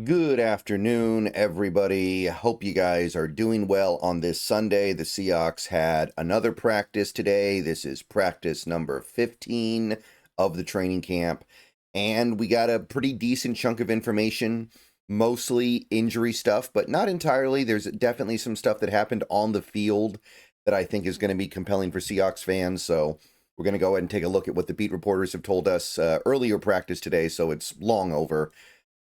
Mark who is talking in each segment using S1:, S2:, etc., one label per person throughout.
S1: Good afternoon, everybody. Hope you guys are doing well on this Sunday. The Seahawks had another practice today. This is practice number 15 of the training camp, and we got a pretty decent chunk of information, mostly injury stuff, but not entirely. There's definitely some stuff that happened on the field that I think is going to be compelling for Seahawks fans, so we're going to go ahead and take a look at what the beat reporters have told us earlier practice today, so it's long over.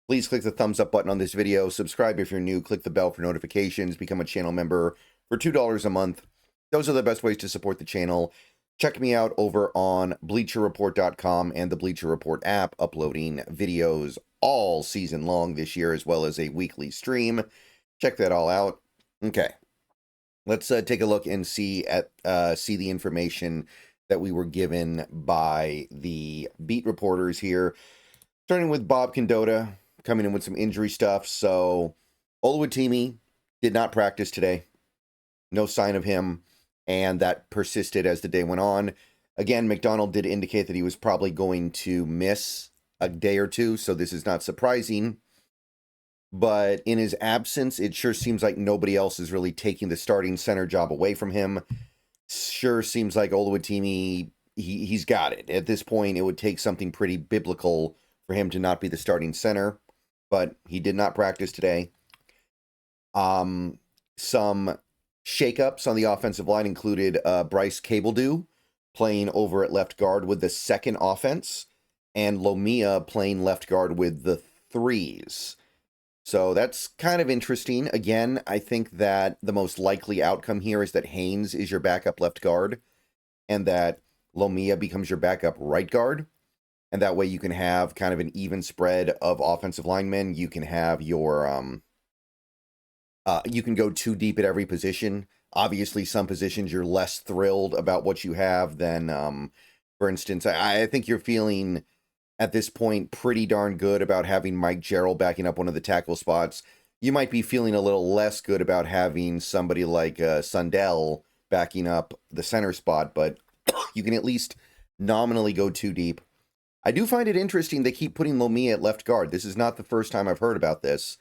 S1: Please click the thumbs up button on this video, subscribe if you're new, click the bell for notifications, become a channel member for $2 a month. Those are the best ways to support the channel. Check me out over on BleacherReport.com and the Bleacher Report app, uploading videos all season long this year, as well as a weekly stream. Check that all out. Okay, let's take a look and see the information that we were given by the beat reporters here. Starting with Bob Condotta, coming in with some injury stuff. So Oluwatimi did not practice today. No sign of him, and that persisted as the day went on. Again, McDonald did indicate that he was probably going to miss a day or two, so this is not surprising. But in his absence, it sure seems like nobody else is really taking the starting center job away from him. Sure seems like Oluwatimi, he's got it. At this point, it would take something pretty biblical for him to not be the starting center, but he did not practice today. Some shakeups on the offensive line included Bryce Cabledew playing over at left guard with the second offense, and Lomia playing left guard with the threes. So that's kind of interesting. Again, I think that the most likely outcome here is that Haynes is your backup left guard, and that Lomia becomes your backup right guard. And that way you can have kind of an even spread of offensive linemen. You can have your, you can go too deep at every position. Obviously, some positions you're less thrilled about what you have than, for instance, I think you're feeling at this point pretty darn good about having Mike Gerald backing up one of the tackle spots. You might be feeling a little less good about having somebody like Sundell backing up the center spot, but you can at least nominally go too deep. I do find it interesting they keep putting Lomia at left guard. This is not the first time I've heard about this.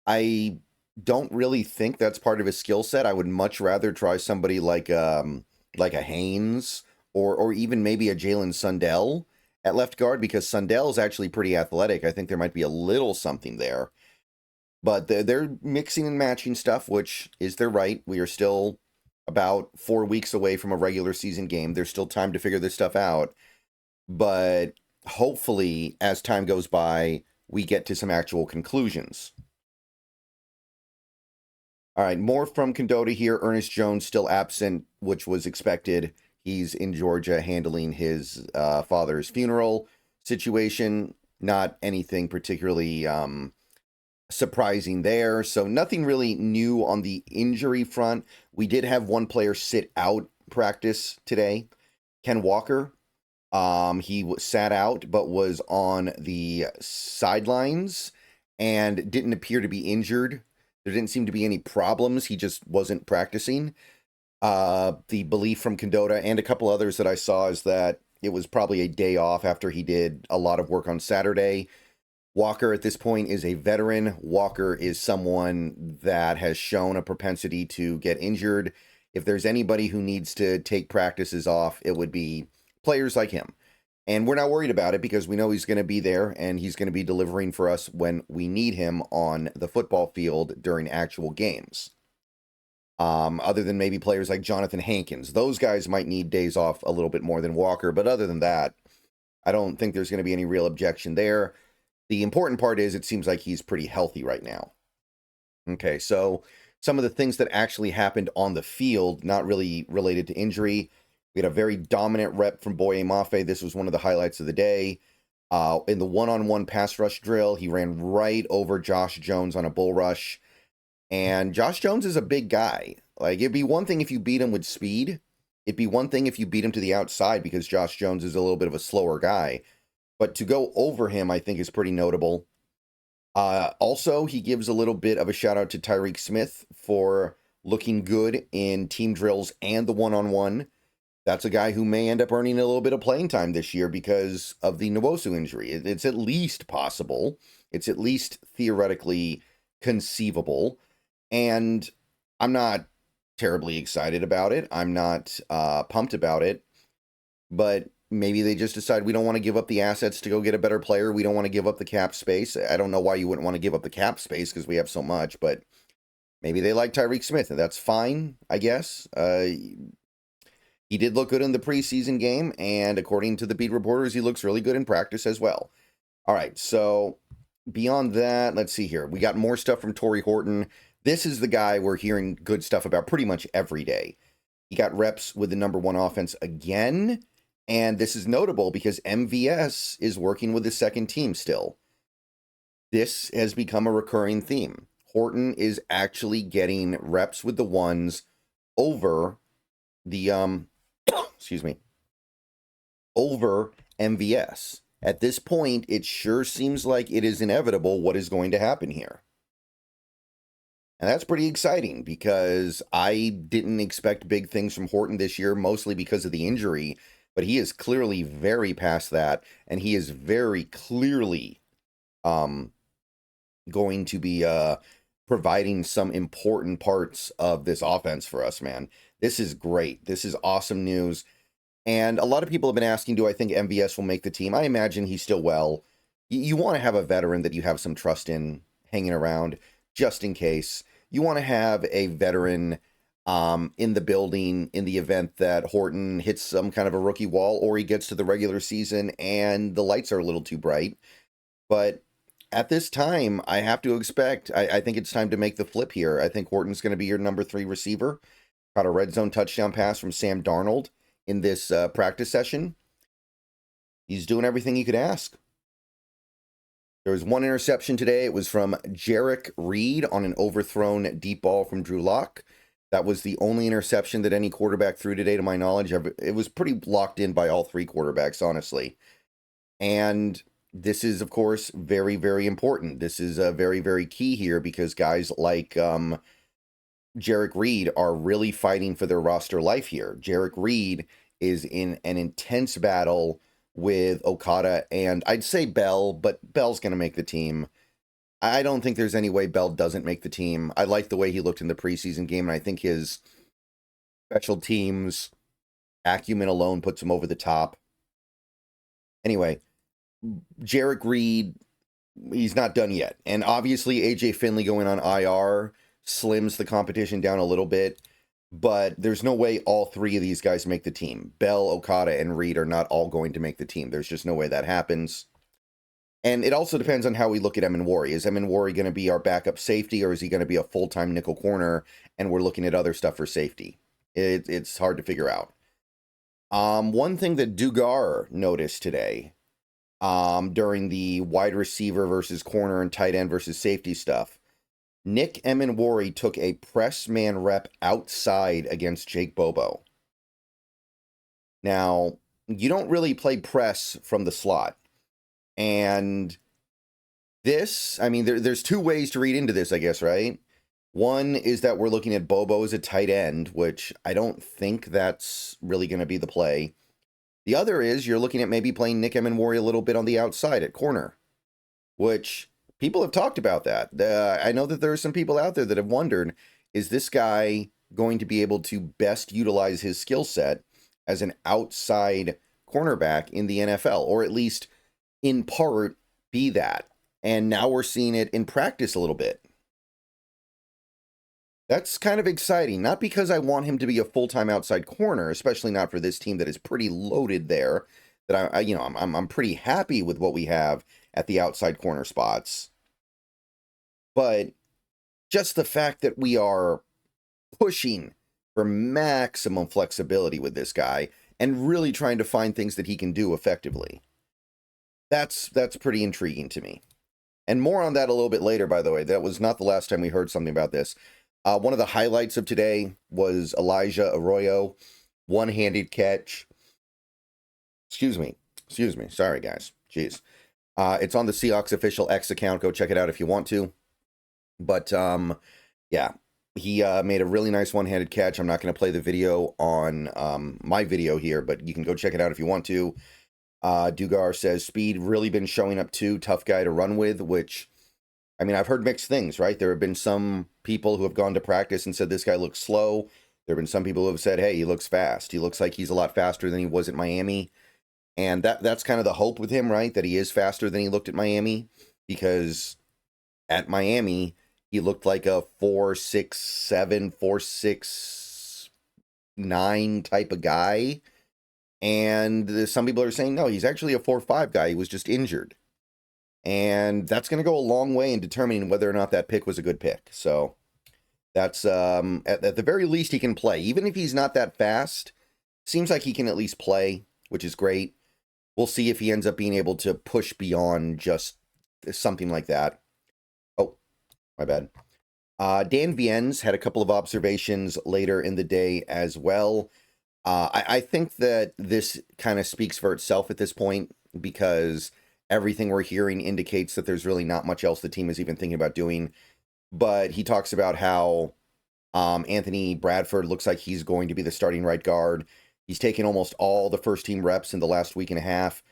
S1: I don't really think that's part of his skill set. I would much rather try somebody like a Haynes or even maybe a Jalen Sundell at left guard, because Sundell is actually pretty athletic. I think there might be a little something there. But they're mixing and matching stuff, which is their right. We are still about 4 weeks away from a regular season game. There's still time to figure this stuff out. But hopefully, as time goes by, we get to some actual conclusions. All right, more from Condotta here. Ernest Jones still absent, which was expected. He's in Georgia handling his father's funeral situation. Not anything particularly surprising there. So nothing really new on the injury front. We did have one player sit out practice today, Ken Walker. He sat out, but was on the sidelines and didn't appear to be injured. There didn't seem to be any problems. He just wasn't practicing. The belief from Condotta and a couple others that I saw is that it was probably a day off after he did a lot of work on Saturday. Walker at this point is a veteran. Walker is someone that has shown a propensity to get injured. If there's anybody who needs to take practices off, it would be players like him. And we're not worried about it because we know he's going to be there and he's going to be delivering for us when we need him on the football field during actual games. Other than maybe players like Jonathan Hankins. Those guys might need days off a little bit more than Walker, but other than that, I don't think there's going to be any real objection there. The important part is it seems like he's pretty healthy right now. Okay, so some of the things that actually happened on the field, not really related to injury. We had a very dominant rep from Boye Mafe. This was one of the highlights of the day. In the one-on-one pass rush drill, he ran right over Josh Jones on a bull rush. And Josh Jones is a big guy. Like, it'd be one thing if you beat him with speed. It'd be one thing if you beat him to the outside because Josh Jones is a little bit of a slower guy. But to go over him, I think, is pretty notable. Also, he gives a little bit of a shout out to Tyreek Smith for looking good in team drills and the one-on-one. That's a guy who may end up earning a little bit of playing time this year because of the Nwosu injury. It's at least possible. It's at least theoretically conceivable. And I'm not terribly excited about it. I'm not pumped about it. But maybe they just decide we don't want to give up the assets to go get a better player. We don't want to give up the cap space. I don't know why you wouldn't want to give up the cap space because we have so much, but maybe they like Tyreek Smith, and that's fine, I guess. He did look good in the preseason game, and according to the beat reporters, he looks really good in practice as well. All right, so beyond that, let's see here. We got more stuff from Torrey Horton. This is the guy we're hearing good stuff about pretty much every day. He got reps with the #1 offense again, and this is notable because MVS is working with the second team still. This has become a recurring theme. Horton is actually getting reps with the ones over the over MVS. At this point, it sure seems like it is inevitable what is going to happen here. And that's pretty exciting because I didn't expect big things from Horton this year, mostly because of the injury, but he is clearly very past that, and he is very clearly going to be providing some important parts of this offense for us, man. This is great. This is awesome news. And a lot of people have been asking, do I think MVS will make the team? I imagine he still will. You want to have a veteran that you have some trust in hanging around just in case. You want to have a veteran in the building in the event that Horton hits some kind of a rookie wall or he gets to the regular season and the lights are a little too bright. But at this time, I have to expect, I think it's time to make the flip here. I think Horton's going to be your #3 receiver. Caught a red zone touchdown pass from Sam Darnold in this practice session. He's doing everything you could ask. There was one interception today. It was from Jarek Reed on an overthrown deep ball from Drew Lock. That was the only interception that any quarterback threw today, to my knowledge. It was pretty locked in by all three quarterbacks, honestly. And this is, of course, very, very important. This is very, very key here because guys like Jarek Reed are really fighting for their roster life here. Jarek Reed is in an intense battle with Okada and I'd say Bell, but Bell's going to make the team. I don't think there's any way Bell doesn't make the team. I like the way he looked in the preseason game, and I think his special teams acumen alone puts him over the top. Anyway, Jarek Reed, he's not done yet. And obviously, AJ Finley going on IR slims the competition down a little bit, but there's no way all three of these guys make the team. Bell, Okada, and Reed are not all going to make the team. There's just no way that happens. And it also depends on how we look at Emmanwori. Is Emmanwori going to be our backup safety, or is he going to be a full-time nickel corner, and we're looking at other stuff for safety? It's hard to figure out. One thing that Dugar noticed today during the wide receiver versus corner and tight end versus safety stuff, Nick Emmanwori took a press man rep outside against Jake Bobo. Now, you don't really play press from the slot. And this, I mean, there's two ways to read into this, I guess, right? One is that we're looking at Bobo as a tight end, which I don't think that's really going to be the play. The other is you're looking at maybe playing Nick Emmanwori a little bit on the outside at corner, which people have talked about that. I know that there are some people out there that have wondered, is this guy going to be able to best utilize his skill set as an outside cornerback in the NFL, or at least in part be that? And now we're seeing it in practice a little bit. That's kind of exciting, not because I want him to be a full-time outside corner, especially not for this team that is pretty loaded there, that I'm pretty happy with what we have at the outside corner spots. But just the fact that we are pushing for maximum flexibility with this guy and really trying to find things that he can do effectively. That's pretty intriguing to me. And more on that a little bit later, by the way. That was not the last time we heard something about this. One of the highlights of today was Elijah Arroyo, one-handed catch. Excuse me. Sorry, guys. Jeez. It's on the Seahawks official X account. Go check it out if you want to. But, yeah, he made a really nice one-handed catch. I'm not going to play the video on my video here, but you can go check it out if you want to. Dugar says, speed really been showing up too. Tough guy to run with, which, I mean, I've heard mixed things, right? There have been some people who have gone to practice and said this guy looks slow. There have been some people who have said, hey, he looks fast. He looks like he's a lot faster than he was at Miami. And that's kind of the hope with him, right? That he is faster than he looked at Miami. Because at Miami, he looked like a 4.67, 4.69 type of guy. And some people are saying, no, he's actually a 4.5 guy. He was just injured. And that's going to go a long way in determining whether or not that pick was a good pick. So that's, at the very least, he can play. Even if he's not that fast, seems like he can at least play, which is great. We'll see if he ends up being able to push beyond just something like that. Oh, my bad. Dan Viennes had a couple of observations later in the day as well. I think that this kind of speaks for itself at this point, because everything we're hearing indicates that there's really not much else the team is even thinking about doing. But he talks about how Anthony Bradford looks like he's going to be the starting right guard. He's taken almost all the first team reps in the last week and a half.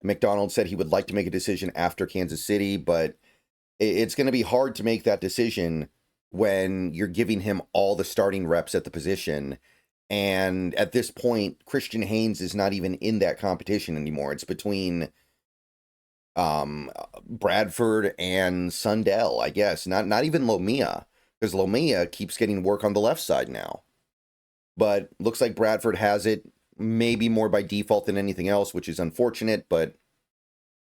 S1: McDonald said he would like to make a decision after Kansas City, but it's going to be hard to make that decision when you're giving him all the starting reps at the position. And at this point, Christian Haynes is not even in that competition anymore. It's between Bradford and Sundell, I guess. Not even Lomia, because Lomia keeps getting work on the left side now. But looks like Bradford has it, maybe more by default than anything else, which is unfortunate, but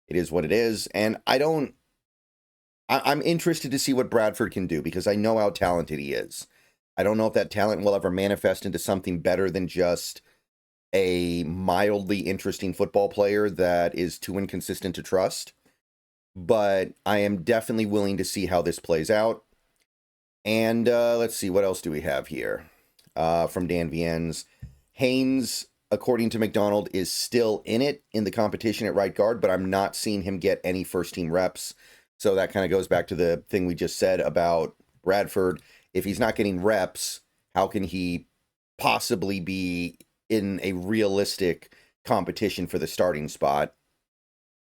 S1: it is what it is. And I'm interested to see what Bradford can do, because I know how talented he is. I don't know if that talent will ever manifest into something better than just a mildly interesting football player that is too inconsistent to trust. But I am definitely willing to see how this plays out. And let's see, what else do we have here? From Dan Viennes. Haynes, according to McDonald, is still in it in the competition at right guard, but I'm not seeing him get any first team reps. So that kind of goes back to the thing we just said about Bradford. If he's not getting reps, how can he possibly be in a realistic competition for the starting spot?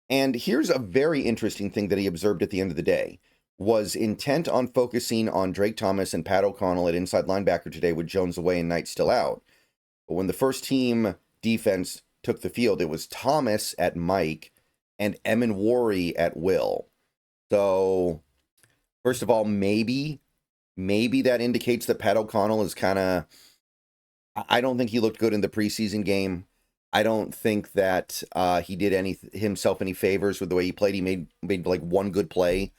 S1: And here's a very interesting thing that he observed at the end of the day. Was intent on focusing on Drake Thomas and Pat O'Connell at inside linebacker today with Jones away and Knight still out. But when the first team defense took the field, it was Thomas at Mike and Emmanwori at Will. So, first of all, maybe that indicates that Pat O'Connell is kind of... I don't think he looked good in the preseason game. I don't think that he did himself any favors with the way he played. He made like one good play.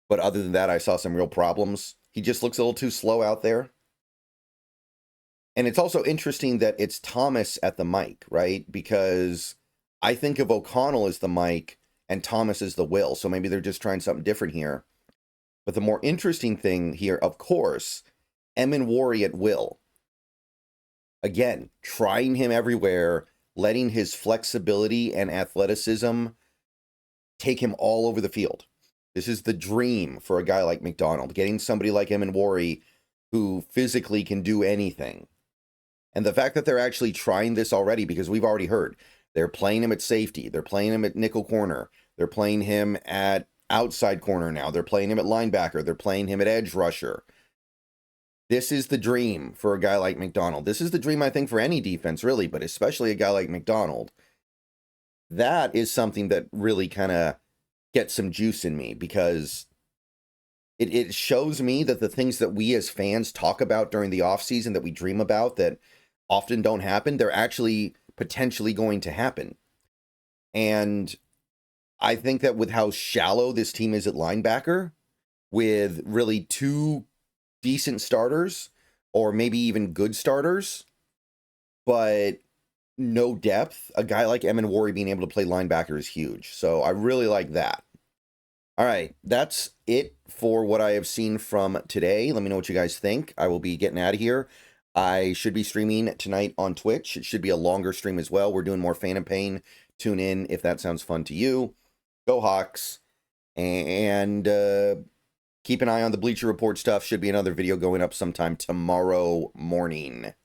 S1: But other than that, I saw some real problems. He just looks a little too slow out there. And it's also interesting that it's Thomas at the mic, right? Because I think of O'Connell as the mic and Thomas as the Will. So maybe they're just trying something different here. But the more interesting thing here, of course, Emmanwori at Will. Again, trying him everywhere, letting his flexibility and athleticism take him all over the field. This is the dream for a guy like McDonald, getting somebody like Emmanwori who physically can do anything. And the fact that they're actually trying this already, because we've already heard, they're playing him at safety, they're playing him at nickel corner, they're playing him at outside corner now, they're playing him at linebacker, they're playing him at edge rusher. This is the dream for a guy like McDonald. This is the dream, I think, for any defense, really, but especially a guy like McDonald. That is something that really kind of get some juice in me, because it shows me that the things that we as fans talk about during the offseason that we dream about that often don't happen, they're actually potentially going to happen. And I think that with how shallow this team is at linebacker, with really two decent starters, or maybe even good starters, but no depth, a guy like Emmanwori being able to play linebacker is huge. So I really like that. All right, that's it for what I have seen from today. Let me know what you guys think. I will be getting out of here. I should be streaming tonight on Twitch. It should be a longer stream as well. We're doing more Phantom Pain. Tune in if that sounds fun to you. Go Hawks. And keep an eye on the Bleacher Report stuff. Should be another video going up sometime tomorrow morning.